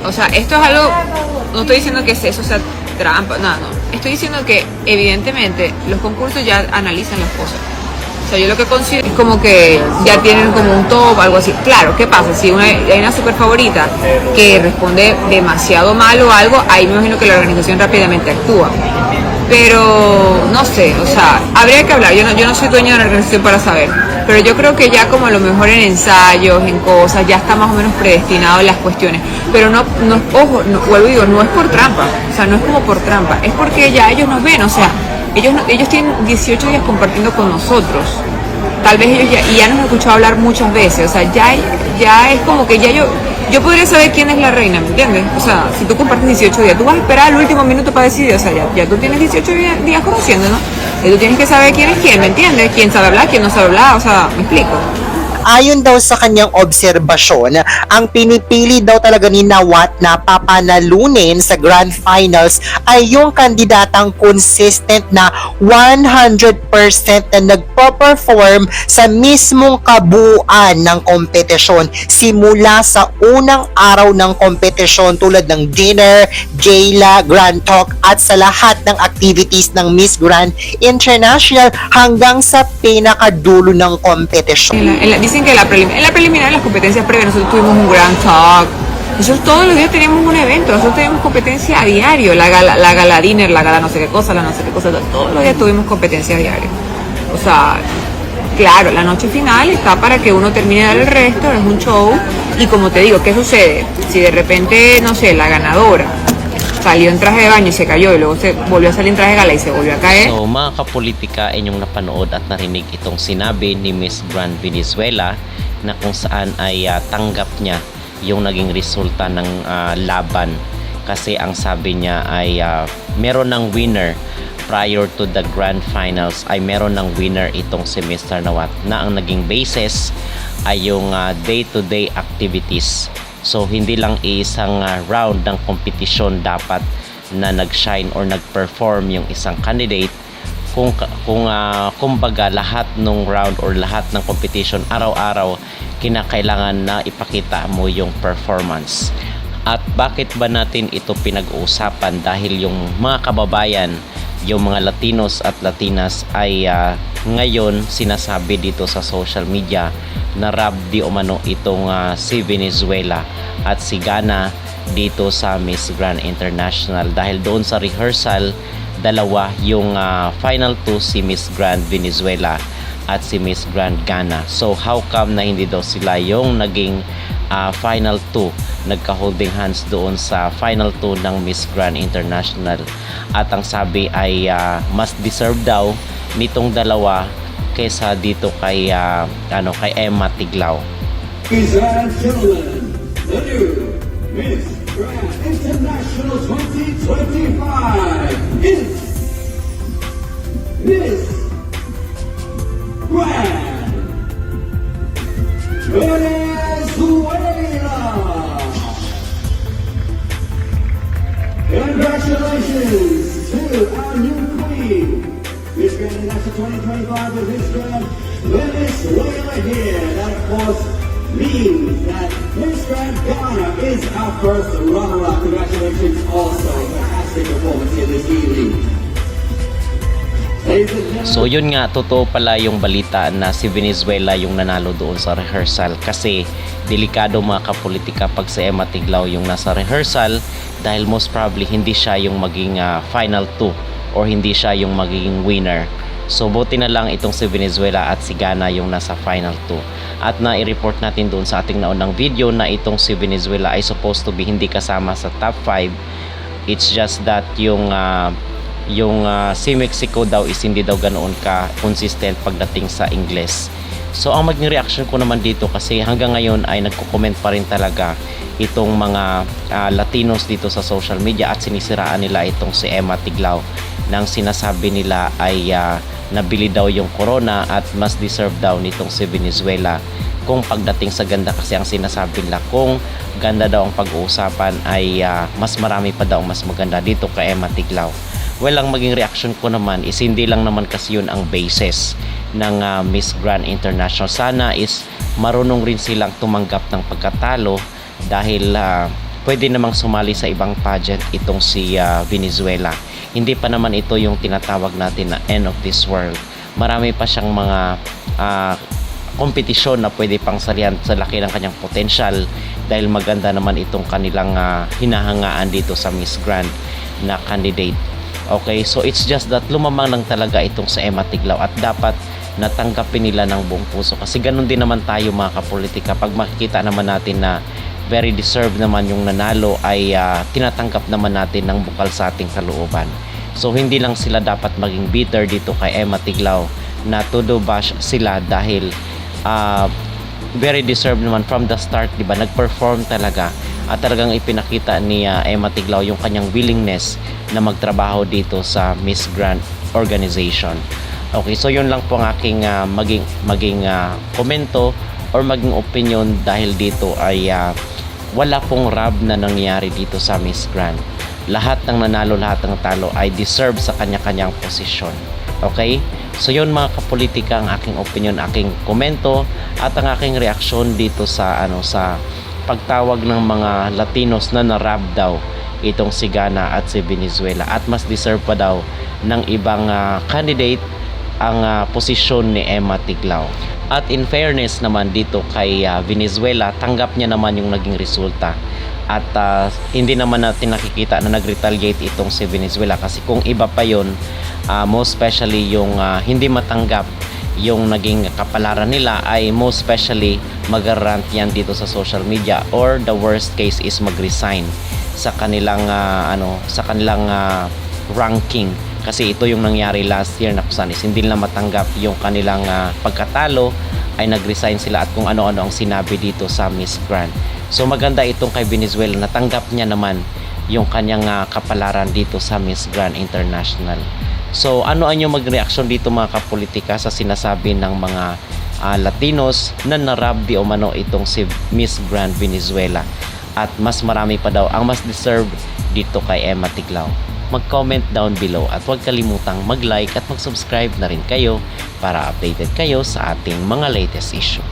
O sea, esto es algo, no estoy diciendo que eso sea trampa, no. Estoy diciendo que evidentemente los concursos ya analizan las cosas. O sea, yo lo que considero es como que ya tienen como un top, algo así. Claro, ¿qué pasa? Si hay una super favorita que responde demasiado mal o algo, ahí me imagino que la organización rápidamente actúa. Pero no sé, o sea, habría que hablar. Yo no soy dueña de una organización para saber, pero yo creo que ya como a lo mejor en ensayos, en cosas, ya está más o menos predestinado en las cuestiones. Pero ojo, vuelvo y digo, no es por trampa, o sea, no es como por trampa, es porque ya ellos nos ven, o sea, ellos tienen 18 días compartiendo con nosotros. Tal vez ellos ya nos han escuchado hablar muchas veces, o sea, ya es como que ya yo podría saber quién es la reina, ¿me entiendes? O sea, si tú compartes 18 días, tú vas a esperar al último minuto para decidir, o sea, ya tú tienes 18 días conociendo, ¿no? Y tú tienes que saber quién es quién, ¿me entiendes? Quién sabe hablar, quién no sabe hablar, o sea, ¿me explico? Ayon daw sa kanyang obserbasyon, ang pinipili daw talaga ni Nawat na papanalunin sa Grand Finals ay yung kandidatang consistent na 100% na nagpo-perform sa mismong kabuuan ng kompetisyon simula sa unang araw ng kompetisyon tulad ng dinner, gala, grand talk at sa lahat ng activities ng Miss Grand International hanggang sa pinakadulo ng kompetisyon. Dicen que en la preliminar, las competencias previas, nosotros tuvimos un grand talk. Nosotros todos los días tenemos un evento, nosotros tenemos competencia a diario, la gala dinner, la gala no sé qué cosa, la no sé qué cosa, todos los días tuvimos competencia a diario. O sea, claro, la noche final está para que uno termine de dar el resto, es un show. Y como te digo, ¿qué sucede? Si de repente, no sé, la ganadora salió en traje de baño y se cayó y luego se volvió a salir en traje de gala y se volvió a caer. So mga kapolitika, inyong napanood at narinig itong sinabi ni Miss Grand Venezuela na kung saan ay tanggap niya yung naging resulta ng laban. Kasi ang sabi niya ay meron ng winner prior to the grand finals, ay meron ng winner itong si Mr. Nawat na ang naging basis ay yung day-to-day activities. So hindi lang isang round ng kompetisyon dapat na nag-shine or nag-perform yung isang candidate, kumbaga lahat ng round or lahat ng competition araw-araw kinakailangan na ipakita mo yung performance. At bakit ba natin ito pinag-uusapan? Dahil yung mga kababayan, yung mga Latinos at Latinas ay ngayon sinasabi dito sa social media na rab di umano itong si Venezuela at si Gana dito sa Miss Grand International dahil doon sa rehearsal dalawa yung final two, si Miss Grand Venezuela at si Miss Grand Gana. So how come na hindi daw sila yung naging final two, nagka-holding hands doon sa final two ng Miss Grand International? At ang sabi ay mas deserve daw nitong dalawa kesa dito kay Emma Tiglao. Ladies and gentlemen, the new Miss Grand International 2025 is Miss Grand Venezuela. Congratulations to our new queen, Miss Grand International 2025 with Miss Grand Venezuela here. That of course means that Miss Grand Ghana is our first runner-up. Congratulations also. Fantastic performance here this evening. So yun nga, totoo pala yung balita na si Venezuela yung nanalo doon sa rehearsal kasi delikado mga kapolitika pag si Emma Tiglao yung nasa rehearsal dahil most probably hindi siya yung maging final two or hindi siya yung magiging winner. So buti na lang itong si Venezuela at si Gana yung nasa final 2. At na-i-report natin doon sa ating naunang video na itong si Venezuela ay supposed to be hindi kasama sa top 5. It's just that yung si Mexico daw is hindi daw ganoon ka consistent pagdating sa Ingles. So ang maging reaction ko naman dito kasi hanggang ngayon ay nagko-comment pa rin talaga itong mga Latinos dito sa social media at sinisiraan nila itong si Emma Tiglao nang sinasabi nila ay nabili daw yung corona at mas deserve daw nitong si Venezuela kung pagdating sa ganda kasi ang sinasabi nila kung ganda daw ang pag-uusapan ay mas marami pa daw mas maganda dito kay Emma Tiglao. Well, ang maging reaction ko naman is hindi lang naman kasi yun ang basis ng Miss Grand International. Sana is marunong rin silang tumanggap ng pagkatalo dahil pwede namang sumali sa ibang pageant itong si Venezuela. Hindi pa naman ito yung tinatawag natin na end of this world. Marami pa siyang mga kompetisyon na pwede pang salihan sa laki ng kanyang potensyal, dahil maganda naman itong kanilang hinahangaan dito sa Miss Grand na candidate. Okay, so it's just that lumamang lang talaga itong sa Emma Tiglao, at dapat natanggapin nila ng buong puso, kasi ganun din naman tayo mga kapolitika. Pag makikita naman natin na very deserved naman yung nanalo, ay tinatanggap naman natin ng bukal sa ating kalooban. So hindi lang sila dapat maging bitter dito kay Emma Tiglao na todo bash sila, dahil very deserved naman from the start, di ba? Nag-perform talaga, at talagang ipinakita ni Emma Tiglao yung kanyang willingness na magtrabaho dito sa Miss Grand organization. Okay, so yun lang po ang aking maging komento or maging opinion, dahil dito ay wala pong rab na nangyari dito sa Miss Grand. Lahat ng nanalo, lahat ng talo ay deserve sa kanya-kanyang posisyon. Okay? So yun mga kapolitika, ang aking opinion, aking komento at ang aking reaksyon dito sa sa pagtawag ng mga Latinos na narab daw itong si Gana at si Venezuela, at mas deserve pa daw ng ibang candidate ang posisyon ni Emma Tiglao. At in fairness naman dito kay Venezuela, tanggap niya naman yung naging resulta, at hindi naman natin nakikita na nag-retaliate itong si Venezuela, kasi kung iba pa yun, most especially yung hindi matanggap yung naging kapalaran nila, ay most especially mag-rant yan dito sa social media, or the worst case is mag-resign sa kanilang ranking, kasi ito yung nangyari last year na kusan is hindi nila matanggap yung kanilang pagkatalo, ay nag-resign sila, at kung ano-ano ang sinabi dito sa Miss Grand. So maganda itong kay Venezuela, natanggap niya naman yung kanyang kapalaran dito sa Miss Grand International. So ano ang inyong magreaksyon dito mga kapolitika sa sinasabi ng mga Latinos na narab di umano itong si Miss Grand Venezuela, at mas marami pa daw ang mas deserve dito kay Emma Tiglao? Mag-comment down below, at huwag kalimutang mag-like at mag-subscribe na rin kayo para updated kayo sa ating mga latest issue.